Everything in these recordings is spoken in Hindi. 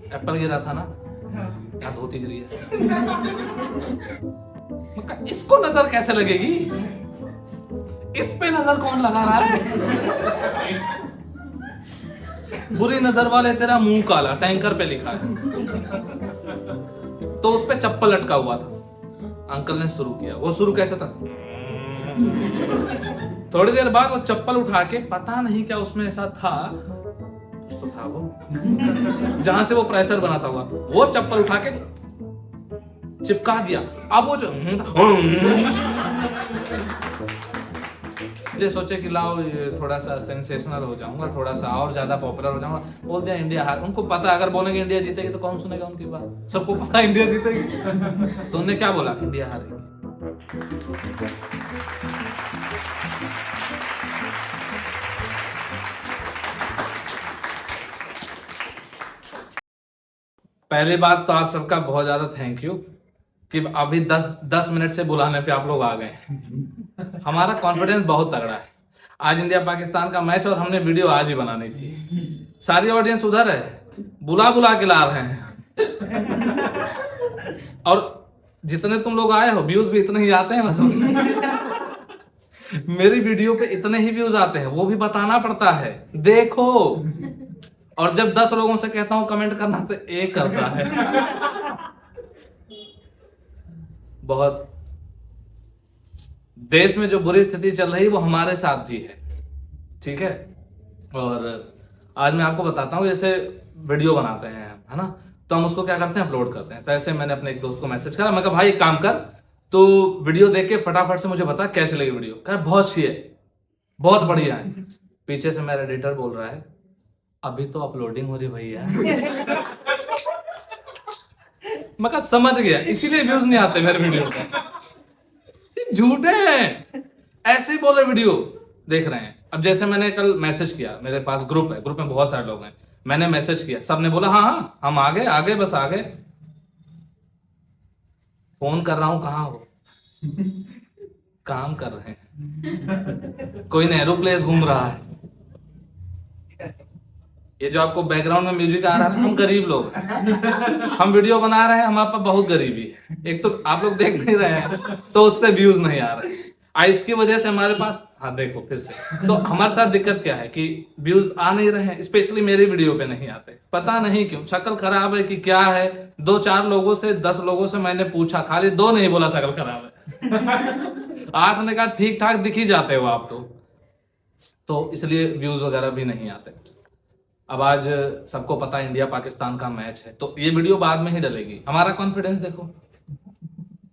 एप्पल गिरा था ना, हाँ। क्या धोती गिरी है। मैं कहा, इसको नजर कैसे लगेगी, इस पे नजर कौन लगा रहा है। बुरी नजर वाले तेरा मुंह काला, टैंकर पे लिखा है। तो उस पे चप्पल लटका हुआ था। अंकल ने शुरू किया। वो शुरू कैसे था, थोड़ी देर बाद वो चप्पल उठा के, पता नहीं क्या उसमें ऐसा था, कुछ तो था वो, जहां से वो प्रेशर बनाता हुआ, वो चप्पल उठा के चिपका दिया। अब वो जो ये सोचे कि लाओ ये थोड़ा सा सेंसेशनल हो जाऊंगा, थोड़ा सा और ज्यादा पॉपुलर हो जाऊंगा, बोल दिया इंडिया हार। उनको पता अगर बोलेंगे इंडिया जीतेगी तो कौन सुनेगा उनकी बात, सबको पता इंडिया जीतेगी। तो उन्होंने क्या बोला, इंडिया हारेगी। पहली बात तो आप सबका बहुत ज्यादा थैंक यू कि अभी 10 मिनट से बुलाने पे आप लोग आ गए। हमारा कॉन्फिडेंस बहुत तगड़ा है। आज इंडिया पाकिस्तान का मैच और हमने वीडियो आज ही बनानी थी। सारी ऑडियंस उधर है, बुला बुला के ला रहे हैं। और जितने तुम लोग आए हो व्यूज भी इतने ही आते हैं बस। मेरी वीडियो पे इतने ही व्यूज आते हैं, वो भी बताना पड़ता है, देखो। और जब 10 लोगों से कहता हूं कमेंट करना तो एक करता है। बहुत देश में जो बुरी स्थिति चल रही है वो हमारे साथ भी है, ठीक है। और आज मैं आपको बताता हूँ, जैसे वीडियो बनाते हैं है ना, तो हम उसको क्या करते हैं, अपलोड करते हैं। तो ऐसे मैंने अपने एक दोस्त को मैसेज करा, मैं कहा भाई एक काम कर, तो वीडियो देख के फटाफट से मुझे बता कैसे लगी वीडियो। कहा बहुत अच्छी है, बहुत बढ़िया है। पीछे से मेरा एडिटर बोल रहा है अभी तो अपलोडिंग हो रही भैया। मैं कहा समझ गया, इसीलिए व्यूज नहीं आते मेरे वीडियो पे। झूठे हैं, ऐसे ही बोले वीडियो देख रहे हैं। अब जैसे मैंने कल मैसेज किया, मेरे पास ग्रुप है, ग्रुप में बहुत सारे लोग हैं, मैंने मैसेज किया, सबने बोला हाँ हाँ हम आ गए आगे, बस आ गए। फोन कर रहा हूं, कहाँ हो, काम कर रहे हैं, कोई नेहरू प्लेस घूम रहा है। ये जो आपको बैकग्राउंड में म्यूजिक आ रहा है, हम गरीब लोग हैं, हम वीडियो बना रहे हैं, हमारे पास बहुत गरीबी है। एक तो आप लोग देख नहीं रहे हैं तो उससे व्यूज नहीं आ रहे, इसकी वजह से हमारे पास, हाँ देखो फिर से, तो हमारे साथ दिक्कत क्या है कि व्यूज आ नहीं रहे हैं, स्पेशली मेरी वीडियो पे नहीं आते, पता नहीं क्यों, शक्ल खराब है कि क्या है। 2-4 लोगों से 10 लोगों से मैंने पूछा, खाली 2 नहीं बोला शक्ल खराब है। 8 ने कहा ठीक ठाक दिख ही जाते हो आप तो इसलिए व्यूज वगैरह भी नहीं आते। अब आज सबको पता है इंडिया पाकिस्तान का मैच है, तो ये वीडियो बाद में ही डलेगी। हमारा कॉन्फिडेंस देखो,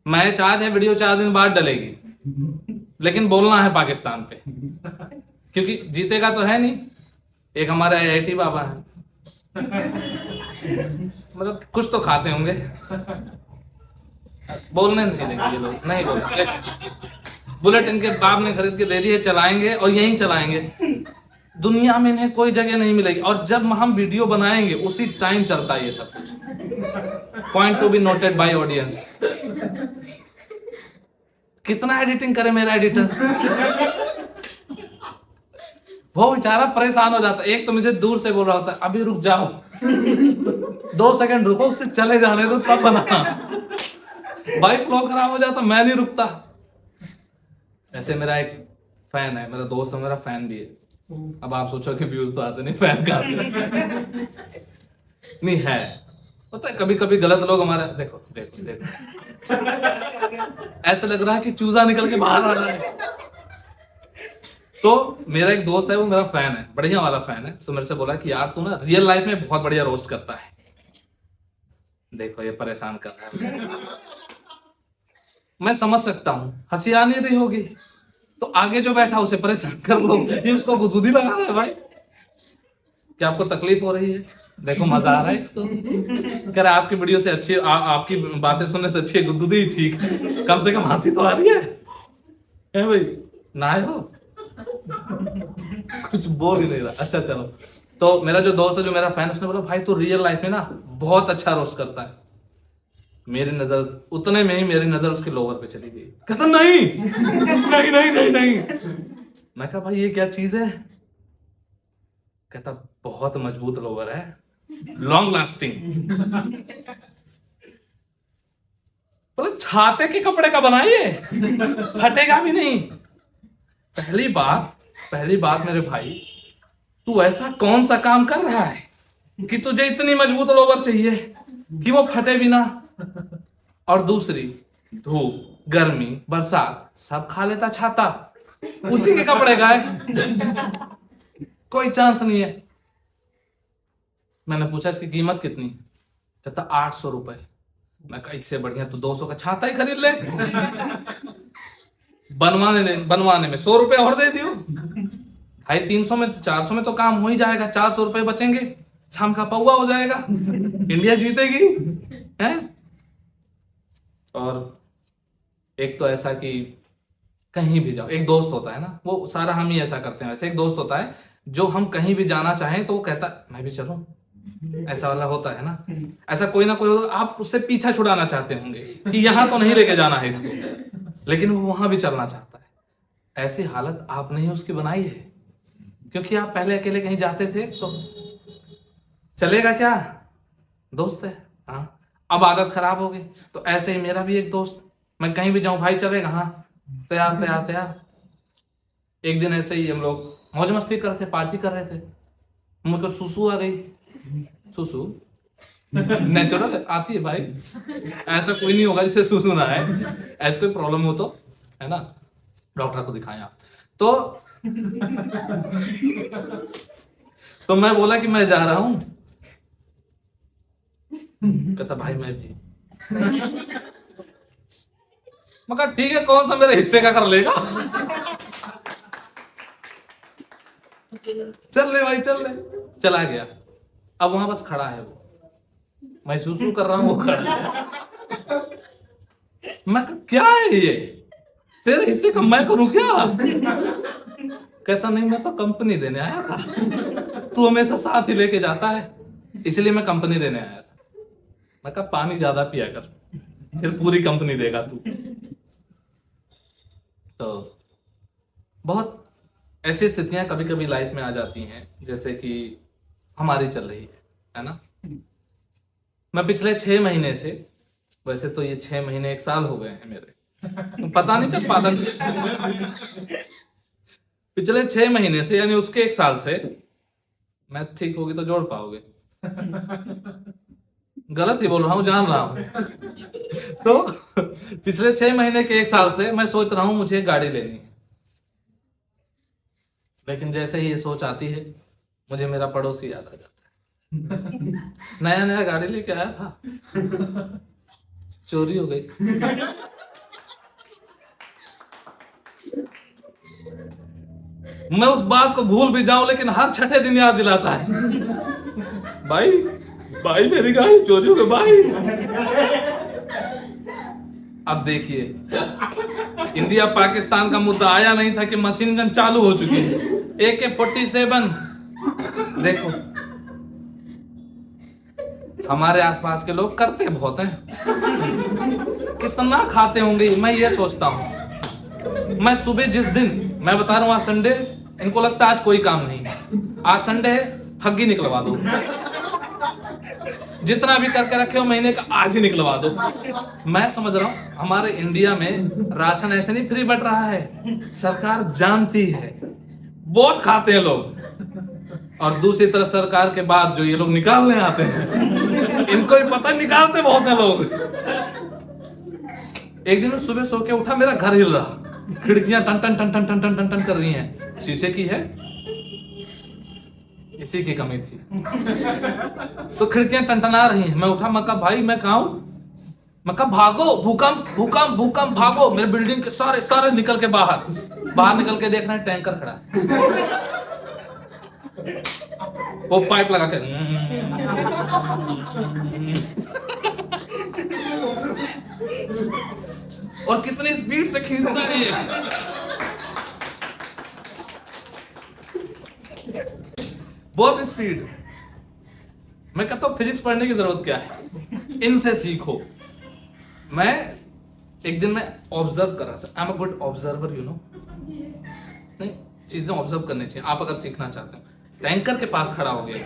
मैच आज है, वीडियो 4 दिन बाद डलेगी, लेकिन बोलना है पाकिस्तान पे, क्योंकि जीतेगा तो है नहीं। एक हमारे IIT बाबा है, मतलब कुछ तो खाते होंगे, बोलने नहीं देंगे ये लोग, नहीं बोलेंगे। बुलेट इनके बाप ने खरीद के दे दी है, चलाएंगे और यहीं चलाएंगे, दुनिया में इन्हें कोई जगह नहीं मिलेगी। और जब हम वीडियो बनाएंगे उसी टाइम चलता है ये सब कुछ। Point to be noted bye audience. कितना एडिटिंग करे मेरा एडिटर, वो बेचारा परेशान हो जाता है। एक तो मुझे दूर से बोल रहा होता है अभी रुक जाओ, 2 सेकंड रुको, उससे चले जाने दो तब बना। भाई फ्लो खराब हो जाता, मैं नहीं रुकता। ऐसे मेरा एक फैन है, मेरा दोस्त है, मेरा फैन भी है। अब आप सोचो कि व्यूज तो आते नहीं, फैन कहां से नहीं है। पता है कभी कभी गलत लोग हमारे, देखो देखो देखो, ऐसे लग रहा है कि चूजा निकल के बाहर आ रहा है। तो मेरा एक दोस्त है, वो मेरा फैन है, बढ़िया वाला फैन है, तो मेरे से बोला कि यार तू ना रियल लाइफ में बहुत बढ़िया रोस्ट करता है। देखो ये परेशान कर रहा है। मैं समझ सकता हूं, हंसी आ नहीं रही होगी तो आगे जो बैठा उसे परेशान कर लो, ये उसको गुदगुदी लगा रहा है। भाई क्या आपको तकलीफ हो रही है, देखो मजा आ रहा है इसको, कह रहा आपकी वीडियो से अच्छी, आपकी बातें सुनने से अच्छी गुदगुदी ही ठीक, कम से कम हंसी तो आ रही है भाई, ना हो कुछ बोल ही नहीं रहा। अच्छा चलो, तो मेरा जो दोस्त है, जो मेरा फैन, उसने बोला भाई तू रियल लाइफ में ना बहुत अच्छा रोस्ट करता है। मेरी नजर उतने में ही मेरी नजर उसके लोवर पे चली गई। कहता नहीं नहीं नहीं नहीं नहीं। मैं कहा भाई ये क्या चीज है, कहता बहुत मजबूत लोवर है। Long lasting. बोले छाते के कपड़े का बनाइए, फटेगा भी नहीं। पहली बात मेरे भाई, तू ऐसा कौन सा काम कर रहा है कि तुझे इतनी मजबूत लोवर चाहिए कि वो फटे भी ना। और दूसरी, धूप, गर्मी, बरसात सब खा लेता छाता, उसी के कपड़े का है, कोई चांस नहीं है। मैंने पूछा इसकी कीमत कितनी, कहता 800 रुपए। मैं कहा इससे बढ़िया तो 200 का छाता ही खरीद ले। बनवाने में 100 रुपए और दे दियो भाई। 300 में 400 में तो काम हो ही जाएगा, 400 रुपए बचेंगे, शाम का पौवा हो जाएगा, इंडिया जीतेगी है। और एक तो ऐसा कि कहीं भी जाओ, एक दोस्त होता है ना, वो सारा हम ही ऐसा करते हैं। वैसे एक दोस्त होता है जो हम कहीं भी जाना चाहें तो वो कहता मैं भी चलूं, ऐसा वाला होता है ना। ऐसा कोई ना कोई होगा, आप उससे पीछा छुड़ाना चाहते होंगे कि यहां तो नहीं लेके जाना है इसको, लेकिन वो वहां भी चलना चाहता है। ऐसी हालत आपने ही उसकी बनाई है, क्योंकि आप पहले अकेले कहीं जाते थे तो चलेगा क्या, दोस्त है। हाँ, अब आदत खराब हो गई। तो ऐसे ही मेरा भी एक दोस्त, मैं कहीं भी जाऊं भाई चलेगा, हाँ तैयार तैयार तैयार। एक दिन ऐसे ही हम लोग मौज मस्ती कर रहे थे, पार्टी कर रहे थे, मुझको सुसु आ गई। सुसु नेचुरल आती है भाई, ऐसा कोई नहीं होगा जिसे सुसु ना है। ऐसा कोई प्रॉब्लम हो तो है ना, डॉक्टर को दिखाएं आप। तो मैं बोला कि मैं जा रहा हूं। कहता भाई मैं भी। मैं कहा ठीक है, कौन सा मेरे हिस्से का कर लेगा। चल ले भाई चल ले। चला गया। अब वहां बस खड़ा है वो, मैं सुसु कर रहा हूं, वो खड़ा है। मैं कहा क्या है ये, तेरे हिस्से का मैं करूं क्या। कहता नहीं मैं तो कंपनी देने आया था, तू हमेशा साथ ही लेके जाता है इसलिए मैं कंपनी देने आया था। मैं कहा पानी ज्यादा पिया कर, फिर पूरी कंपनी देगा तू। तो बहुत ऐसी स्थितियां कभी कभी लाइफ में आ जाती हैं, जैसे कि हमारी चल रही है ना। मैं पिछले 6 महीने से, वैसे तो ये 6 महीने 1 साल हो गए हैं मेरे, पता नहीं चल पाता। पिछले 6 महीने से यानी उसके 1 साल से, मैं ठीक होगी तो जोड़ पाओगे, गलत ही बोल रहा हूं जान रहा हूं। तो पिछले 6 महीने के 1 साल से मैं सोच रहा हूं मुझे एक गाड़ी लेनी है। लेकिन जैसे ही ये सोच आती है मुझे मेरा पड़ोसी याद आ जाता है। नया नया गाड़ी लेके आया था, चोरी हो गई। मैं उस बात को भूल भी जाऊं लेकिन हर छठे दिन याद दिलाता है, भाई भाई मेरी गाड़ी चोरी हो गई भाई। अब देखिए, इंडिया पाकिस्तान का मुद्दा आया नहीं था कि मशीन गन चालू हो चुकी है, AK-47। देखो हमारे आसपास के लोग करते बहुत हैं, कितना खाते होंगे मैं ये सोचता हूं। मैं सुबह जिस दिन, मैं बता रहा हूं आज संडे, इनको लगता है आज कोई काम नहीं, आज संडे है, हग्गी निकलवा दो, जितना भी करके रखे हो महीने का आज ही निकलवा दो। मैं समझ रहा हूं हमारे इंडिया में राशन ऐसे नहीं फ्री बट रहा है, सरकार जानती है बहुत खाते हैं लोग, और दूसरी तरफ सरकार के बाद जो ये लोग निकालने आते हैं इनको ही पता निकालते बहुत हैं लोग। एक दिन मैं सुबह सो के उठा, मेरा घर हिल रहा, खिड़कियां टन टन टन टन टन टन टन टन कर रही हैं, शीशे की है, इसी की कमी थी। तो खिड़कियां टनटना रही हैं, मैं उठा, मैं कहा भाई मैं कहा हूं, मैं कहा भागो, भूकंप भूकंप भूकंप भागो। मेरे बिल्डिंग के सारे सारे निकल के बाहर निकल के देख रहे हैं टैंकर खड़ा है, वो पाइप लगा के और कितनी स्पीड से खींचता है ये, बहुत स्पीड। मैं कहता हूं फिजिक्स पढ़ने की जरूरत क्या है, इनसे सीखो। मैं एक दिन मैं ऑब्जर्व कर रहा था, I am a good observer, you know. नहीं, चीजें ऑब्जर्व करनी चाहिए आप अगर सीखना चाहते हो। टैंकर के पास खड़ा हो गया।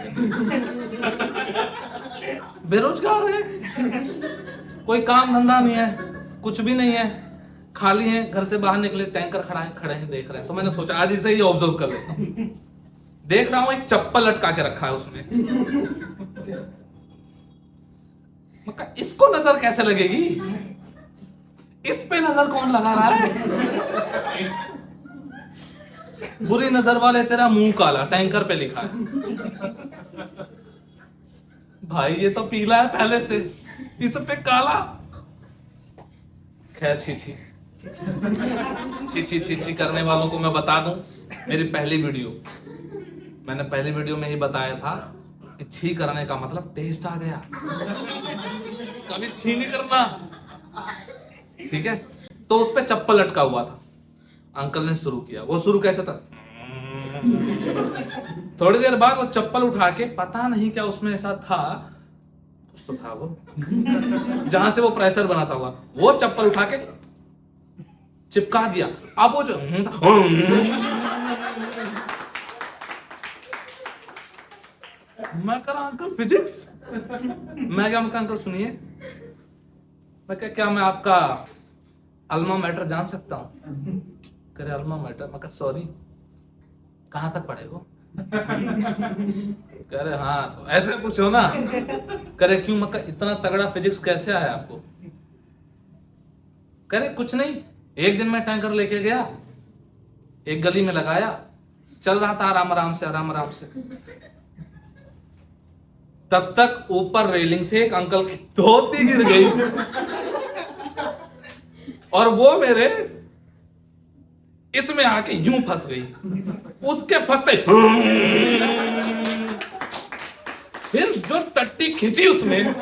बेरोजगार है, कोई काम धंधा नहीं है, कुछ भी नहीं है, खाली है। घर से बाहर निकले, टैंकर खड़े हैं, देख रहे हैं। तो मैंने सोचा आज इसे ही ऑब्जर्व कर लेता हूं। देख रहा हूं एक चप्पल लटका के रखा है उसमें। मैं कहा, इसको नजर कैसे लगेगी? इस पे नजर कौन लगा रहा है? बुरी नजर वाले तेरा मुंह काला, टैंकर पे लिखा है। भाई ये तो पीला है पहले से, इस पे काला। खैर छी छी छी छी छी छी करने वालों को मैं बता दूं, मेरी पहली वीडियो, मैंने पहली वीडियो में ही बताया था कि छी करने का मतलब टेस्ट आ गया। कभी छी नहीं करना, ठीक है? तो उस पे चप्पल लटका हुआ था। अंकल ने शुरू किया। वो शुरू कैसे था, थोड़ी देर बाद वो चप्पल उठा के, पता नहीं क्या उसमें ऐसा था, कुछ तो था वो, जहां से वो प्रेशर बनाता हुआ, वो चप्पल उठा के चिपका दिया। अब वो जो मैं कह रहा अंकल फिजिक्स, मैं क्या अंकल सुनिए, मैं क्या मैं आपका अल्मा मैटर जान सकता हूँ? कह रहे अल्मा मैटर। मैं कहा सॉरी, कहाँ तक पढ़े हो? कह रहे हाँ, तो ऐसे पूछो ना। कह रहे क्यों? मैं कहा इतना तगड़ा फिजिक्स कैसे आया आपको? कह रहे कुछ नहीं, एक दिन मैं टैंकर लेके गया, एक गली में लगाया, चल रहा था आराम आराम से। तब तक ऊपर रेलिंग से एक अंकल की धोती गिर गई और वो मेरे इसमें आके यूं फंस गई। उसके फंसते फिर जो टट्टी खींची उसमें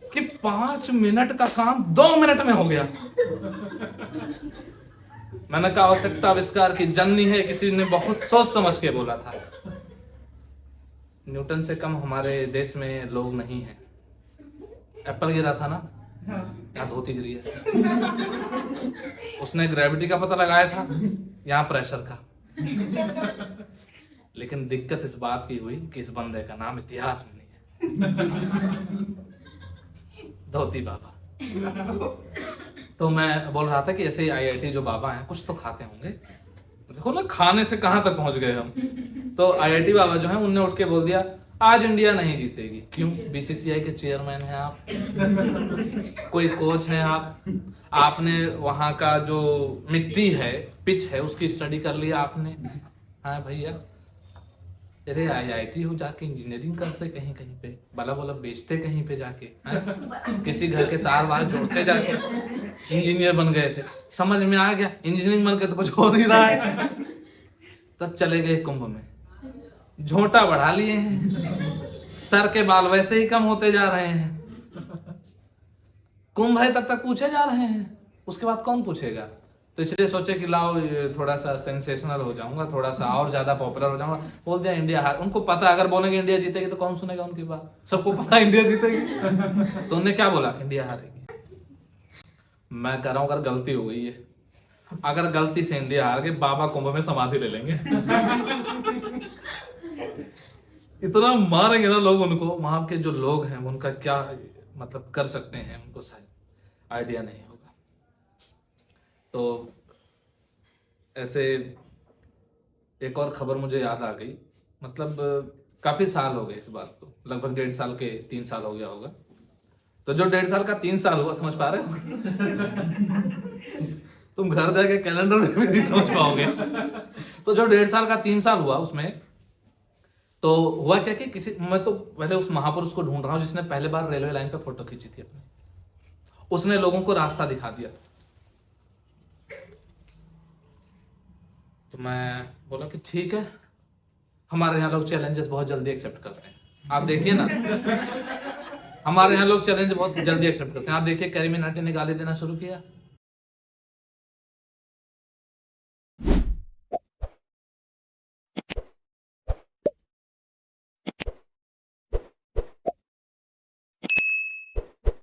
कि 5 मिनट का काम 2 मिनट में हो गया। मैंने कहा आवश्यकता आविष्कार की जननी है, किसी ने बहुत सोच समझ के बोला था। न्यूटन से कम हमारे देश में लोग नहीं हैं। एप्पल गिरा था ना, यहाँ धोती गिरी है। उसने ग्रेविटी का पता लगाया था, यहाँ प्रेशर का। लेकिन दिक्कत इस बात की हुई कि इस बंदे का नाम इतिहास में नहीं है, धोती बाबा। तो मैं बोल रहा था कि ऐसे आईआईटी जो बाबा हैं कुछ तो खाते होंगे। देखो ना खाने से कहां तक पहुंच गए हम। तो आईआईटी बाबा जो हैं उनने उठ के बोल दिया आज इंडिया नहीं जीतेगी। क्यों? बीसीसीआई के चेयरमैन हैं आप, कोई कोच हैं आप, आपने वहां का जो मिट्टी है, पिच है, उसकी स्टडी कर लिया आपने। हाँ भैया, अरे आईआईटी हो जाके इंजीनियरिंग करते कहीं कहीं पे, बल्ब बेचते कहीं पे जाके, किसी घर के तार वार जोड़ते जाके इंजीनियर बन गए थे। समझ में आ गया इंजीनियरिंग बन के तो कुछ हो नहीं रहा है। तब चले गए कुंभ में, झोंटा बढ़ा लिए हैं, सर के बाल वैसे ही कम होते जा रहे हैं। कुंभ है तब तक पूछे जा रहे हैं, उसके बाद कौन पूछेगा? तो इसलिए सोचे कि लाओ थोड़ा सा सेंसेशनल हो जाऊंगा, थोड़ा सा और ज्यादा पॉपुलर हो जाऊंगा। बोल दिया इंडिया हार। उनको पता अगर बोलेंगे इंडिया जीतेगी तो कौन सुनेगा उनकी बात, सबको पता इंडिया जीतेगी। तो उन्होंने क्या बोला? इंडिया हारेगी। मैं कह रहा हूं अगर गलती हो गई है, अगर गलती से इंडिया हार गई, बाबा कुंभ में समाधि ले लेंगे। इतना मारेंगे ना लोग उनको, वहां के जो लोग हैं उनका क्या मतलब कर सकते हैं, उनको शायद आइडिया नहीं होगा। तो ऐसे एक और खबर मुझे याद आ गई, मतलब काफी साल हो गए इस बात को, लगभग 1.5 साल के 3 साल हो गया होगा। तो जो 1.5 साल का 3 साल हुआ, समझ पा रहे हो? तुम घर जाके कैलेंडर में भी नहीं समझ पाओगे। तो जो 1.5 साल का 3 साल हुआ, उसमें तो हुआ क्या कि मैं तो पहले उस महापुरुष को ढूंढ रहा हूँ जिसने पहले बार रेलवे लाइन पे फोटो खींची थी अपनी। उसने लोगों को रास्ता दिखा दिया। तो मैं बोला कि ठीक है, हमारे यहाँ लोग चैलेंजेस बहुत जल्दी एक्सेप्ट करते हैं। आप देखिए ना, हमारे यहाँ लोग चैलेंज बहुत जल्दी एक्सेप्ट करते हैं। आप देखिए कैरी मिनाटी ने गाली देना शुरू किया,